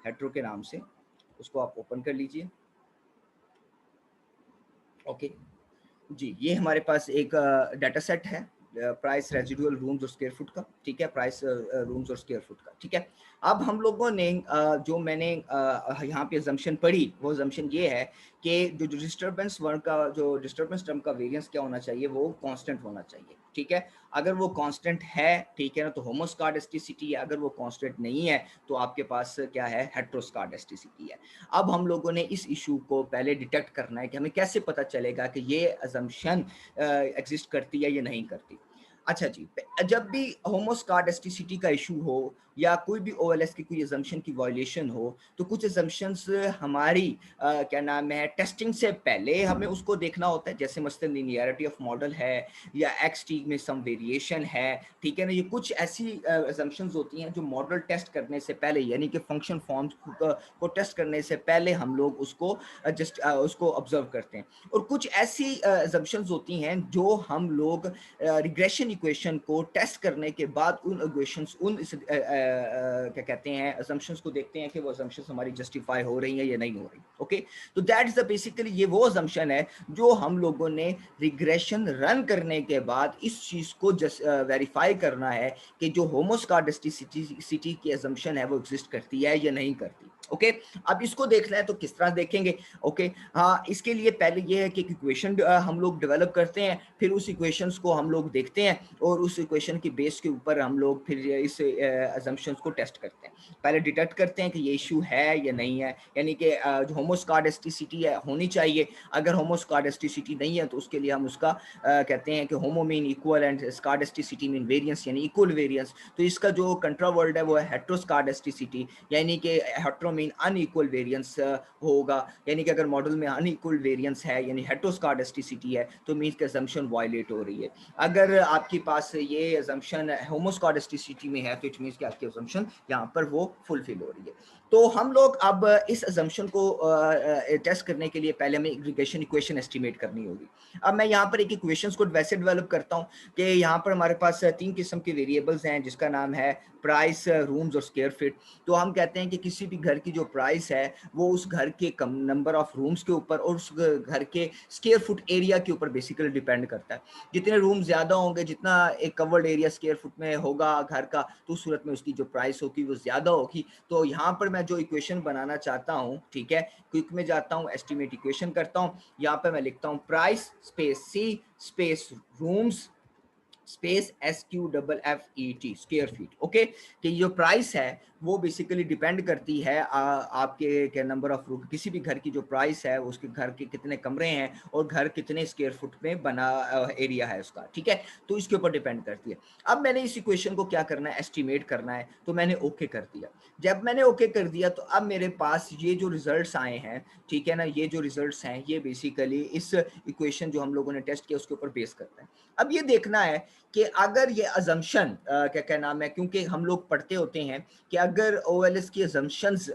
Hetero के नाम से, उसको आप ओपन कर लीजिए। ओके जी, ये हमारे पास एक डाटा सेट है प्राइस रेजिडुअल रूम्स और स्क्वायर फुट का, ठीक है, प्राइस रूम्स और स्क्वायर फुट का, ठीक है। अब हम लोगों ने जो मैंने यहाँ पे अजम्पशन पढ़ी, वो अजम्पशन ये है कि जो डिस्टर्बेंस वर्ड का, जो डिस्टर्बेंस टर्म का वेरिएंस क्या होना चाहिए, वो कांस्टेंट होना चाहिए, ठीक है। अगर वो कांस्टेंट है, ठीक है ना, तो होमोस्कार्डिस्टिसिटी है। अगर वो कांस्टेंट नहीं है तो आपके पास क्या है, हेट्रोस्कार्डिस्टिसिटी है। अब हम लोगों ने इस इशू को पहले डिटेक्ट करना है कि हमें कैसे पता चलेगा कि ये अजम्पशन एग्जिस्ट करती है या नहीं करती। अच्छा जी, जब भी होमोस्कार्डिस्टिसिटी का इशू हो या कोई भी ओएलएस की कोई अजम्पशन की वायलेशन हो, तो कुछ अजम्पशंस हमारी क्या नाम है, टेस्टिंग से पहले हमें उसको देखना होता है, जैसे मसलन लीनियरिटी ऑफ मॉडल है या एक्सटी में सम वेरिएशन है, ठीक है ना। ये कुछ ऐसी अजम्पशंस होती हैं जो मॉडल टेस्ट करने से पहले, यानी कि फंक्शन फॉर्म्स को टेस्ट करने से पहले हम लोग उसको जस्ट उसको ऑब्जर्व करते हैं। और कुछ ऐसी अजम्पशंस होती हैं जो हम लोग रिग्रेशन इक्वेशन को टेस्ट करने के बाद उन इक्वेशंस, उन क्या कहते हैं, असम्पशंस को देखते हैं कि वो असम्पशंस हमारी जस्टिफाई हो रही हैं या नहीं हो रही। ओके, तो दैट इज द बेसिकली ये वो असम्पशन है जो हम लोगों ने रिग्रेशन रन करने के बाद इस चीज को वेरीफाई करना है कि जो होमोस्कार्डिस्टिसिटी की असम्पशन है वो एग्जिस्ट करती है या नहीं करती। ओके, अब इसको देखना है तो किस तरह देखेंगे। ओके, हाँ, इसके लिए पहले ये है कि इक्वेशन हम लोग डेवलप करते हैं, फिर उस इक्वेशंस को हम लोग देखते हैं और उस इक्वेशन की बेस के ऊपर हम लोग फिर इस अजम्पशंस को टेस्ट करते हैं। पहले डिटेक्ट करते हैं कि ये इशू है या नहीं है, यानी कि जो होमोस्कार्डिस्टिसिटी है होनी चाहिए। अगर होमोस्कार्डिस्टिसिटी नहीं है तो उसके लिए हम उसका कहते हैं कि homo mean equal and scedasticity mean variance, यानी इक्वल वेरिएंस। तो इसका जो कंट्रा वर्ड है वो है हेट्रोस्कार्डिस्टिसिटी, यानी कि हेट्रो मीन अनइक्वल वेरिएंस होगा, यानी कि अगर मॉडल में अनइक्वल वेरिएंस है यानी हेट्रोस्कार्डिस्टिसिटी है तो मीन्स कि असम्पशन वायलेट हो रही है। अगर आपके पास ये असम्पशन होमोस्कार्डिस्टिसिटी में है तो इट मीन्स कि आपकी असम्पशन यहाँ पर वो फुलफिल हो रही है। तो हम लोग अब इस असम्पशन को टेस्ट करने के लिए पहले हमें रिग्रेशन इक्वेशन एस्टिमेट करनी होगी। अब मैं यहाँ पर एक इक्वेशंस को वैसे डेवलप करता हूँ कि यहाँ पर हमारे पास 3 किस्म के वेरिएबल्स हैं, जिसका नाम है प्राइस, रूम्स और स्क्वायर फीट। तो हम कहते हैं कि किसी भी घर की जो प्राइस है वो उस घर के कम नंबर ऑफ रूम्स के ऊपर और उस घर के स्क्वायर फुट एरिया के ऊपर बेसिकली डिपेंड करता है। जितने रूम ज्यादा होंगे, जितना एक कवर्ड एरिया स्क्वायर फुट में होगा घर का, तो उस सूरत में उसकी जो प्राइस होगी वो ज्यादा होगी। तो यहाँ पर मैं जो इक्वेशन बनाना चाहता हूँ, ठीक है, क्विक में जाता हूँ, एस्टिमेट इक्वेशन करता हूँ। यहाँ पर मैं लिखता हूँ price space C space rooms space SQFFET square feet. Okay, कि जो प्राइस है वो बेसिकली डिपेंड करती है आपके क्या नंबर ऑफ रूम, किसी भी घर की जो प्राइस है उसके घर के कितने कमरे हैं और घर कितने स्क्वायर फुट में बना एरिया है उसका, ठीक है, तो इसके ऊपर डिपेंड करती है। अब मैंने इस इक्वेशन को क्या करना है, एस्टिमेट करना है, तो मैंने ओके कर दिया। जब मैंने ओके कर दिया तो अब मेरे पास ये जो रिजल्ट्स आए हैं, ठीक है ना, ये जो रिजल्ट्स हैं ये बेसिकली इस इक्वेशन जो हम लोगों ने टेस्ट किया उसके ऊपर बेस करता है। अब ये देखना है कि अगर ये अजम्पशन क्या नाम है, क्योंकि हम लोग पढ़ते होते हैं कि अगर ओएलएस की अजम्पशंस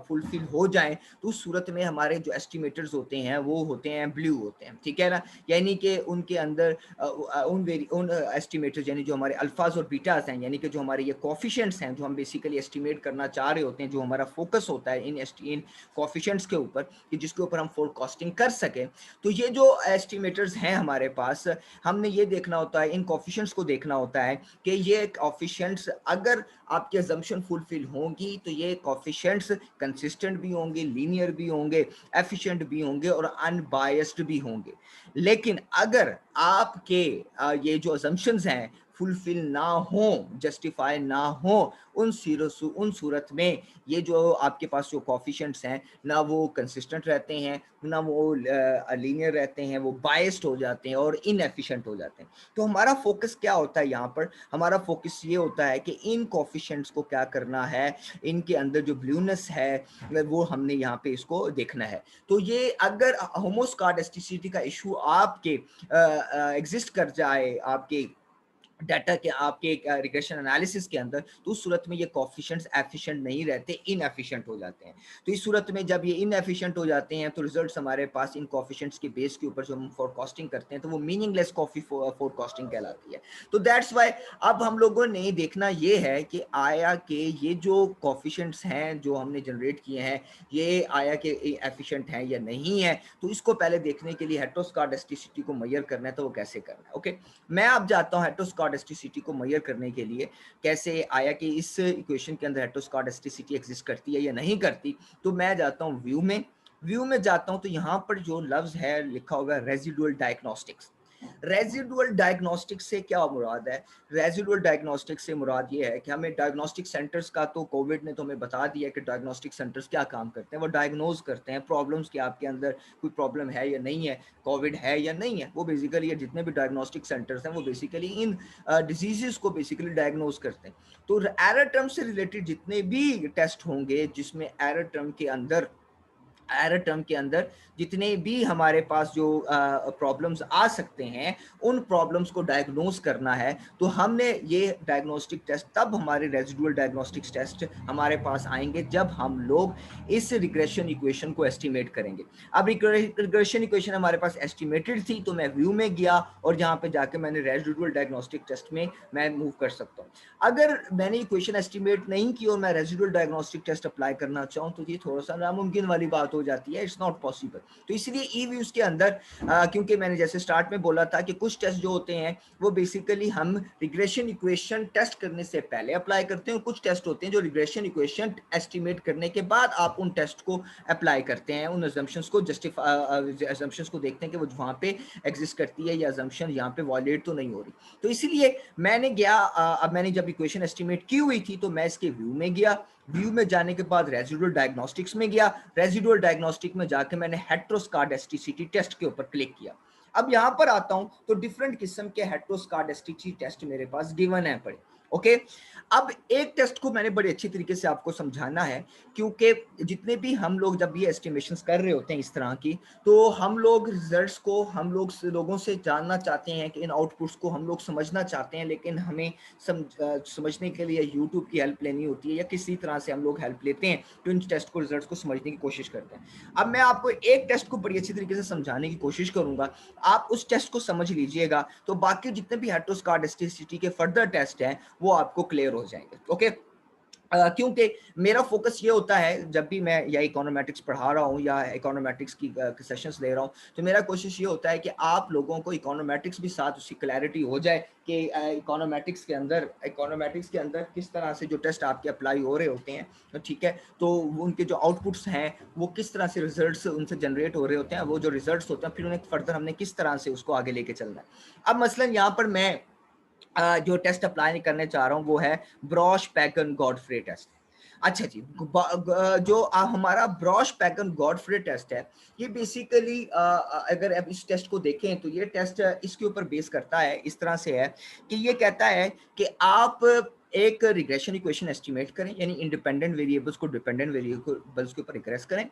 फुलफिल हो जाएं तो उस सूरत में हमारे जो एस्टिमेटर्स होते हैं वो होते हैं ब्लू होते हैं, ठीक है ना, यानी कि उनके अंदर उन एस्टिमेटर्स यानी जो हमारे अल्फाज और बीटास हैं, यानी कि जो हमारे ये कोफिशिएंट्स हैं जो हम बेसिकली एस्टिमेट करना चाह रहे होते हैं, जो हमारा फोकस होता है इन कोफिशिएंट्स के ऊपर कि जिसके ऊपर हम फोरकास्टिंग कर सकें। तो ये जो एस्टिमेटर्स हैं हमारे पास, हमने ये देखना होता है, इन कोफिशिएंट्स को देखना होता है कि ये कोफिशिएंट्स अगर आपकी अजम्पशन फुलफिल होंगी तो ये कोफिशिएंट्स कंसिस्टेंट भी होंगे, लीनियर भी होंगे, एफिशिएंट भी होंगे और अनबायस्ड भी होंगे। लेकिन अगर आपके ये जो अजम्पशंस हैं फुलफिल ना हो, जस्टिफाई ना हो, उन सूरत में ये जो आपके पास जो कोफिशिएंट्स हैं ना वो कंसिस्टेंट रहते हैं, ना वो लीनियर रहते हैं, वो बायस्ड हो जाते हैं और इनएफिशिएंट हो जाते हैं। तो हमारा फोकस क्या होता है यहाँ पर, हमारा फोकस ये होता है कि इन कोफिशिएंट्स को क्या करना है, इनके अंदर जो ब्लूनेस है वो हमने यहाँ पे इसको देखना है। तो ये अगर होमोस्कार्डिस्टिसिटी का इशू आपके एग्जिस्ट कर जाए आपके डाटा के आपके रिग्रेशन एनालिसिस के अंदर, तो उस सूरत में ये कोफिशिएंट्स एफिशिएंट नहीं रहते, इनएफिशिएंट हो जाते हैं। तो इस सूरत में जब ये इनएफिशिएंट हो जाते हैं तो रिजल्ट्स हमारे पास इन कोफिशिएंट्स के बेस के ऊपर जो हम फोरकास्टिंग करते हैं तो वो मीनिंगलेस फोरकास्टिंग कहलाती है। तो दैट्स व्हाई अब हम लोगों ने देखना ये है कि आया के ये जो कोफिशिएंट्स हैं जो हमने जनरेट किए हैं, ये आया के एफिशिएंट हैं या नहीं है, तो इसको पहले देखने के लिए हेटेरोस्कार्डिस्टिसिटी को मेजर करना है, तो वो कैसे करना है। ओके, मैं अब जाता हूँ हेटेरोस्कार्डिस्टिसिटी को मेजर करने के लिए, कैसे आया कि इस इक्वेशन के अंदर हेटेरोस्कार्डिस्टिसिटी एग्जिस्ट करती है या नहीं करती। तो मैं जाता हूँ व्यू में जाता हूँ, तो यहाँ पर जो लफ्ज है लिखा होगा रेजिडुअल डायग्नोस्टिक्स। रेजिडुअल डायग्नोस्टिक से क्या मुराद है? रेजिडुअल डायग्नोस्टिक से मुराद ये है कि हमें डायग्नोस्टिक सेंटर्स का, तो कोविड ने तो हमें बता दिया कि डायग्नोस्टिक सेंटर्स क्या काम करते हैं, वो डायग्नोज करते हैं प्रॉब्लम्स कि आपके अंदर कोई प्रॉब्लम है या नहीं है, कोविड है या नहीं है। वो बेसिकली ये जितने भी डायग्नोस्टिक सेंटर्स हैं वो बेसिकली इन डिजीजेस को बेसिकली डायग्नोज करते हैं। तो एरर टर्म से रिलेटेड जितने भी टेस्ट होंगे जिसमें एरर टर्म के अंदर जितने भी हमारे पास जो प्रॉब्लम्स आ सकते हैं, उन प्रॉब्लम्स को डायग्नोज करना है। तो हमने ये डायग्नोस्टिक टेस्ट, तब हमारे रेजिडुअल डायग्नोस्टिक टेस्ट हमारे पास आएंगे जब हम लोग इस रिग्रेशन इक्वेशन को एस्टिमेट करेंगे। अब रिग्रेशन इक्वेशन हमारे पास एस्टिमेटेड थी, तो मैं व्यू में गया और जहाँ पे जाके मैंने रेजिडुअल डायग्नोस्टिक टेस्ट में मैं मूव कर सकता हूँ। अगर मैंने इक्वेशन एस्टिमेट नहीं की और मैं रेजिडुअल डायग्नोस्टिक टेस्ट अप्लाई करना चाहूँ, तो ये थोड़ा सा नामुमकिन वाली बात हो जाती है, इट्स नॉट पॉसिबल। तो इसलिए ई व्यूज के अंदर क्योंकि मैंने जैसे स्टार्ट में बोला था कि कुछ टेस्ट जो होते हैं वो बेसिकली हम रिग्रेशन इक्वेशन टेस्ट करने से पहले अप्लाई करते हैं, और कुछ टेस्ट होते हैं जो रिग्रेशन इक्वेशन एस्टिमेट करने के बाद आप उन टेस्ट को अप्लाई करते हैं, उन अजम्पशंस को अजम्पशंस को देखते हैं कि वो वहाँ पे एग्जिस्ट करती है या अजम्पशन यहाँ पे वॉयलेट तो नहीं हो रही। तो इसीलिए मैंने गया, अब मैंने जब इक्वेशन एस्टिमेट की हुई थी तो मैं इसके व्यू में गया, व्यू में जाने के बाद रेजिडुअल डायग्नोस्टिक्स में गया, रेजिडुअल डायग्नोस्टिक में जाके मैंने हेटेरोस्कार्डिस्टिसिटी टेस्ट के ऊपर क्लिक किया। अब यहां पर आता हूं तो डिफरेंट किस्म के हेटेरोस्कार्डिस्टिसिटी टेस्ट मेरे पास गिवन है पड़े। ओके, अब एक टेस्ट को मैंने बड़े अच्छी तरीके से आपको समझाना है, क्योंकि जितने भी हम लोग जब ये एस्टिमेशंस कर रहे होते हैं इस तरह की, तो हम लोग रिजल्ट्स को हम लोगों से जानना चाहते हैं कि इन आउटपुट्स को हम लोग समझना चाहते हैं, लेकिन हमें समझने के लिए यूट्यूब की हेल्प लेनी होती है या किसी तरह से हम लोग हेल्प लेते हैं, तो इन टेस्ट को रिजल्ट्स को समझने की कोशिश करते हैं। अब मैं आपको एक टेस्ट को बड़ी अच्छी तरीके से समझाने की कोशिश करूंगा, आप उस टेस्ट को समझ लीजिएगा, तो बाकी जितने भी हेटेरोस्कार्डिस्टिसिटी के फर्दर टेस्ट हैं वो आपको क्लियर हो जाएंगे। ओके, क्योंकि मेरा फोकस ये होता है जब भी मैं या इकोनॉमेटिक्स पढ़ा रहा हूँ या इकोनॉमेटिक्स की सेशंस ले रहा हूँ, तो मेरा कोशिश ये होता है कि आप लोगों को इकोनॉमेटिक्स भी साथ उसकी क्लैरिटी हो जाए कि इकोनॉमेटिक्स के अंदर किस तरह से जो टेस्ट आपके अप्लाई हो रहे होते हैं, तो ठीक है, तो उनके जो आउटपुट्स हैं वो किस तरह से रिजल्ट्स उनसे जनरेट हो रहे होते हैं, वो जो रिजल्ट्स होते हैं फिर उन्हें फर्दर हमने किस तरह से उसको आगे लेके चलना है। अब मसलन यहाँ पर मैं जो टेस्ट अप्लाई करने चाह रहा हूँ वो है ब्रॉश पैगन गॉडफ्रे टेस्ट। अच्छा जी, जो हमारा ब्रॉश पैगन गॉडफ्रे टेस्ट है, ये बेसिकली अगर आप इस टेस्ट को देखें तो ये टेस्ट इसके ऊपर बेस करता है, इस तरह से है कि ये कहता है कि आप एक रिग्रेशन इक्वेशन एस्टिमेट करें, यानी इंडिपेंडेंट वेरिएबल्स को डिपेंडेंट वेरिएबल्स के ऊपर रिग्रेस करें,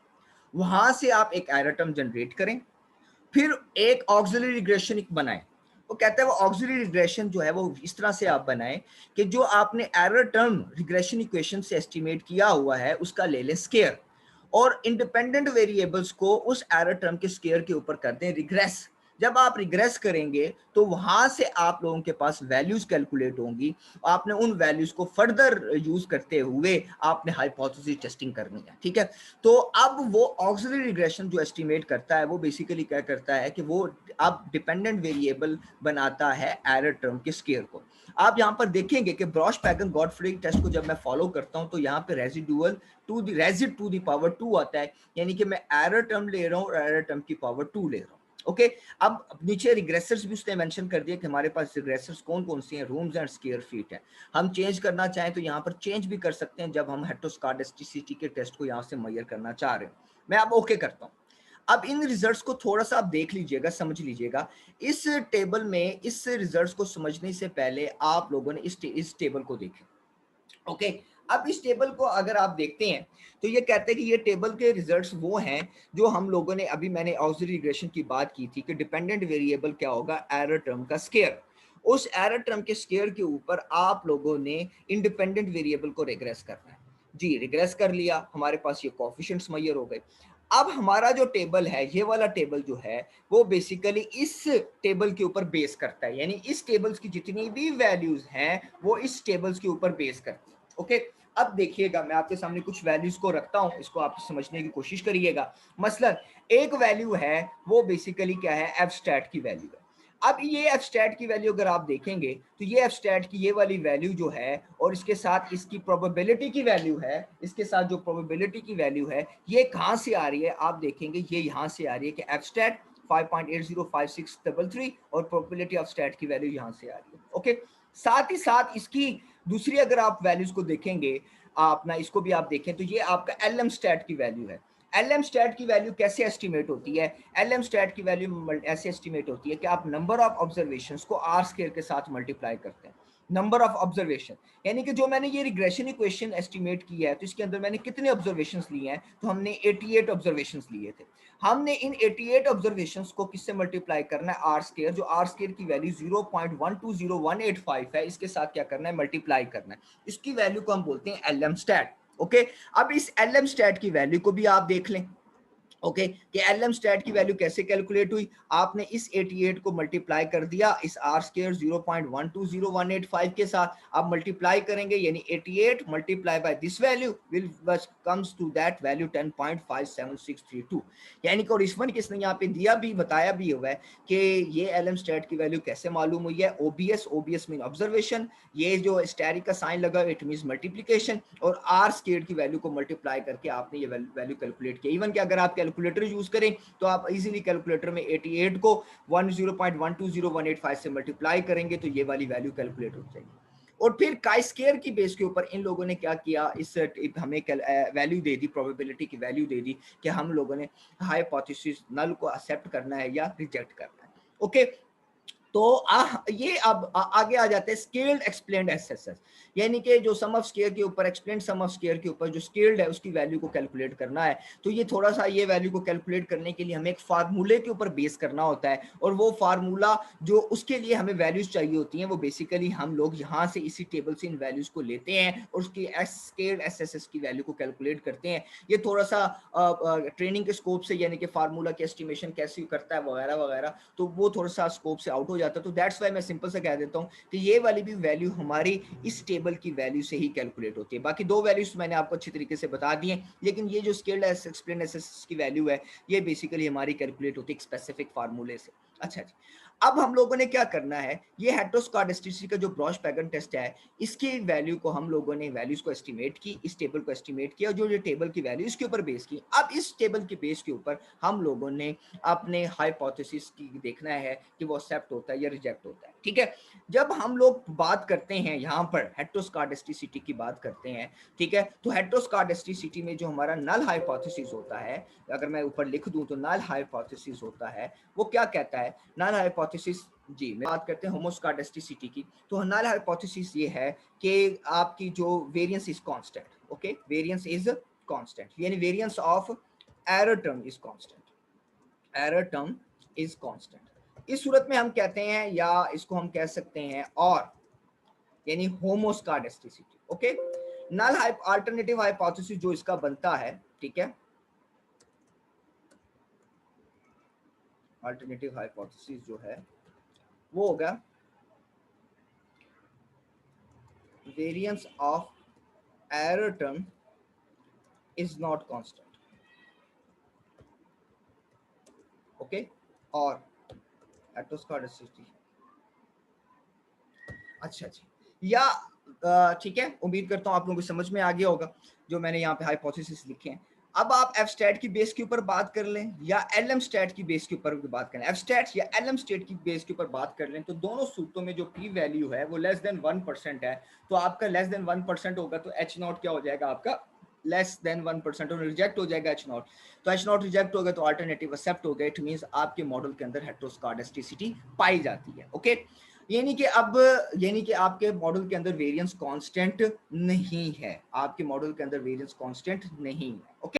वहां से आप एक एरर टर्म जनरेट करें, फिर एक ऑक्सिलरी रिग्रेशन बनाएं। वो कहता है वो ऑक्सिलरी रिग्रेशन जो है वो इस तरह से आप बनाएं कि जो आपने एरर टर्म रिग्रेशन इक्वेशन से एस्टिमेट किया हुआ है उसका ले लें स्केयर, और इंडिपेंडेंट वेरिएबल्स को उस एरर टर्म के स्केयर के ऊपर कर दें रिग्रेस। जब आप रिग्रेस करेंगे तो वहां से आप लोगों के पास वैल्यूज कैलकुलेट होंगी, आपने उन वैल्यूज को फर्दर यूज करते हुए आपने हाइपोथेसिस टेस्टिंग करनी है। ठीक है, तो अब वो ऑक्सिलरी रिग्रेशन जो एस्टिमेट करता है वो बेसिकली क्या करता है कि वो अब डिपेंडेंट वेरिएबल बनाता है एरर टर्म के स्केयर को। आप यहाँ पर देखेंगे कि ब्रॉश पैगन गॉडफ्रे टेस्ट को जब मैं फॉलो करता हूँ तो यहाँ पे residual raised to the power 2 आता है, यानी कि मैं एरर टर्म ले रहा हूँ और एरर टर्म की पावर 2 ले रहा हूँ। ओके, अब नीचे रिग्रेसर्स भी उसने मेंशन कर दिया कि हमारे पास रिग्रेसर्स कौन कौन सी हैं, रूम्स एंड स्क्वायर फीट है। हम चेंज करना चाहें तो यहाँ पर चेंज भी कर सकते हैं जब हम हेटेरोस्कार्डिस्टिसिटी के टेस्ट को यहाँ से मेजर करना चाह रहे हैं। मैं अब ओके करता हूँ। अब इन रिजल्ट्स को थोड़ा सा आप देख लीजिएगा, समझ लीजिएगा। इस टेबल में इस रिजल्ट्स को समझने से पहले आप लोगों ने इस टेबल को देखें। ओके, अब इस टेबल को अगर आप देखते हैं तो ये कहते हैं कि ये टेबल के रिजल्ट्स वो हैं जो हम लोगों ने अभी मैंने ऑक्सिलरी रिग्रेशन की बात की थी कि डिपेंडेंट वेरिएबल क्या होगा, एरर टर्म का स्केयर। उस एरर टर्म के स्क्वायर के ऊपर आप लोगों ने इंडिपेंडेंट वेरिएबल को रिग्रेस करना है। जी, रिग्रेस कर लिया, हमारे पास ये कोएफिशिएंट्स मेजर हो गए। अब हमारा जो टेबल है, ये वाला टेबल जो है वो बेसिकली इस टेबल के ऊपर बेस करता है, यानी इस टेबल्स की जितनी भी वैल्यूज हैं वो इस टेबल्स के ऊपर बेस करती है। ओके, अब देखिएगा मैं आपके सामने कुछ वैल्यूज को रखता हूं, इसको आप समझने की कोशिश करिएगा। मसलन एक वैल्यू है वो बेसिकली क्या है, एफ स्टैट की वैल्यू है। अब ये एफ स्टैट की वैल्यू अगर आप देखेंगे तो ये एफ स्टैट की ये वाली वैल्यू जो है और इसके साथ इसकी प्रोबेबिलिटी की वैल्यू है, इसके साथ जो प्रोबेबिलिटी की वैल्यू है ये कहाँ से आ रही है, आप देखेंगे ये यहाँ से आ रही है कि एफ स्टैट 5.805633 और प्रोबेबिलिटी ऑफ स्टैट की वैल्यू यहाँ से आ रही है। ओके, साथ ही साथ इसकी दूसरी अगर आप वैल्यूज को देखेंगे, अपना इसको भी आप देखें तो ये आपका एल एम स्टैट की वैल्यू है। एल एम स्टैट की वैल्यू कैसे एस्टिमेट होती है, एल एम स्टैट की वैल्यू ऐसे एस्टिमेट होती है कि आप नंबर ऑफ ऑब्जर्वेशन को आर स्क्वायर के साथ मल्टीप्लाई करते हैं। नंबर ऑफ ऑब्जर्वेशन यानी कि जो मैंने ये रिग्रेशन इक्वेशन एस्टिमेट की है तो इसके अंदर मैंने कितने ऑब्जर्वेशंस लिए हैं, तो हमने 88 ऑब्जर्वेशंस लिए थे। हमने इन 88 ऑब्जर्वेशंस को किससे मल्टीप्लाई करना है, आर स्क्वायर, जो आर स्क्वायर की वैल्यू 0.120185 है, इसके साथ क्या करना है, मल्टीप्लाई करना है। इसकी वैल्यू को हम बोलते हैं एल एम स्टैट। ओके, अब इस एल एम स्टैट की वैल्यू को भी आप देख लें। ओके, कि एल एम स्टैट की वैल्यू कैसे कैलकुलेट हुई, आपने इस 88 को मल्टीप्लाई कर दिया इस आर स्क्वायर 0.120185 के साथ, आप मल्टीप्लाई करेंगे यानी 88 multiply by this value will comes to that value 10.57632। यानी कि और इस वन किसने यहाँ पे दिया भी, बताया भी हुआ है कि ये एल एम स्टैट की वैल्यू कैसे मालूम हुई है, ओबीएस, ओबीएस मीन ऑब्जर्वेशन, ये जो स्टैरिक का साइन लगा इट मींस मल्टीप्लिकेशन, और आर स्क्वायर की वैल्यू को मल्टीप्लाई करके आपने ये वैल्यू कैलकुलेट किया। इवन कि अगर आप कैलकुलेटर यूज करें तो आप इजीली कैलकुलेटर में 88 को 10.120185 से मल्टीप्लाई करेंगे तो ये वाली वैल्यू कैलकुलेट हो जाएगी। और फिर काई स्क्वायर की बेस के ऊपर इन लोगों ने क्या किया, इस हमें वैल्यू दे दी, प्रोबेबिलिटी की वैल्यू दे दी कि हम लोगों ने हाइपोथेसिस नल को एक्सेप्ट करना है या रिजेक्ट करना है। ओके, तो ये अब आगे आ जाते हैं स्केल्ड एक्सप्लेन्ड एसएसएस, यानी कि जो सम ऑफ स्क्वायर के ऊपर, एक्सप्लेन्ड सम ऑफ स्क्वायर के ऊपर जो स्केल्ड है उसकी वैल्यू को कैलकुलेट करना है। तो ये थोड़ा सा, ये वैल्यू को कैलकुलेट करने के लिए हमें एक फार्मूले के ऊपर बेस करना होता है, और वो फार्मूला जो उसके लिए हमें वैल्यूज चाहिए होती हैं वो बेसिकली हम लोग यहाँ से इसी टेबल से इन वैल्यूज को लेते हैं और उसकी स्केल्ड एसएसएस की वैल्यू को कैलकुलेट करते हैं। ये थोड़ा सा ट्रेनिंग के स्कोप से, यानी कि फार्मूला की एस्टिमेशन कैसे करता है वगैरह वगैरह, तो वो थोड़ा सा स्कोप से आउट हो जाता है। तो दैट्स वाई मैं सिंपल से कह देता हूँ कि ये वाली भी वैल्यू हमारी इस टेबल की वैल्यू से ही कैलकुलेट होती है। बाकी दो वैल्यूज मैंने आपको अच्छी तरीके से बता दी हैं, लेकिन ये जो स्केल्ड एक्सप्लेन एसएसएस की वैल्यू है ये बेसिकली हमारी कैलकुलेट होती है एक स्पेसिफिक फार्मूले से। अच्छा जी, अब हम लोगों ने क्या करना है, ये हेटेरोस्कार्डिस्टिसिटी का जो ब्रॉश-पैगन टेस्ट है इसकी वैल्यू को हम लोगों ने वैल्यूज को एस्टिमेट की, इस टेबल को एस्टिमेट किया, जो ये टेबल की वैल्यू इसके ऊपर बेस की। अब इस टेबल के बेस के ऊपर हम लोगों ने अपने हाइपोथेसिस की देखना है कि वो एक्सेप्ट होता है या रिजेक्ट होता है। ठीक है, जब हम लोग बात करते हैं यहाँ पर हेटेरोस्कार्डिस्टिसिटी की बात करते हैं, ठीक है, तो हेटेरोस्कार्डिस्टिसिटी में जो हमारा नल हाइपोथेसिस होता है, अगर मैं ऊपर लिख दूं तो नल हाइपोथेसिस होता है, वो क्या कहता है, नल हाइपोथेसिस, जी मैं बात करते हैं होमोस्कार्डिस्टिसिटी की, तो नल हाइपोथेसिस ये है कि आपकी जो variance is constant. Okay, variance is constant, यानी variance of error term is constant, error term is constant. इस सूरत में हम कहते हैं, या इसको हम कह सकते हैं और, यानी होमोस्कार्डिस्टिसिटी। ओके, नल अल्टरनेटिव हाइपोथेसिस जो इसका बनता है, ठीक है, अल्टरनेटिव हाइपोथेसिस जो है वो होगा variance of error term is not constant. Okay, और हेटेरोस्कार्डिस्टिसिटी, अच्छा जी, या ठीक है, उम्मीद करता हूँ आप लोगों को समझ में आ गया होगा जो मैंने यहाँ पे हाइपोथेसिस लिखे हैं। अब आप एफ स्टैट की बेस के ऊपर बात कर लें या एल एम स्टैट की बेस के ऊपर बात करें, एफ स्टैट या एल एम स्टैट की बेस के ऊपर बात कर लें, तो दोनों सूत्रों में जो पी वैल्यू है वो लेस देन 1% है। तो आपका लेस देन 1% होगा तो एच नॉट क्या हो जाएगा आपका, लेस देन 1%, और रिजेक्ट हो जाएगा एच नॉट। तो एच नॉट रिजेक्ट हो गया तो अल्टरनेटिव एक्सेप्ट हो गया, इट मींस आपके मॉडल के अंदर हेटेरोस्कार्डिस्टिसिटी पाई जाती है। ओके, यानी कि अब, यानी कि आपके मॉडल के अंदर वेरिएंस कांस्टेंट नहीं है, आपके मॉडल के अंदर वेरिएंस कांस्टेंट नहीं है। ओके।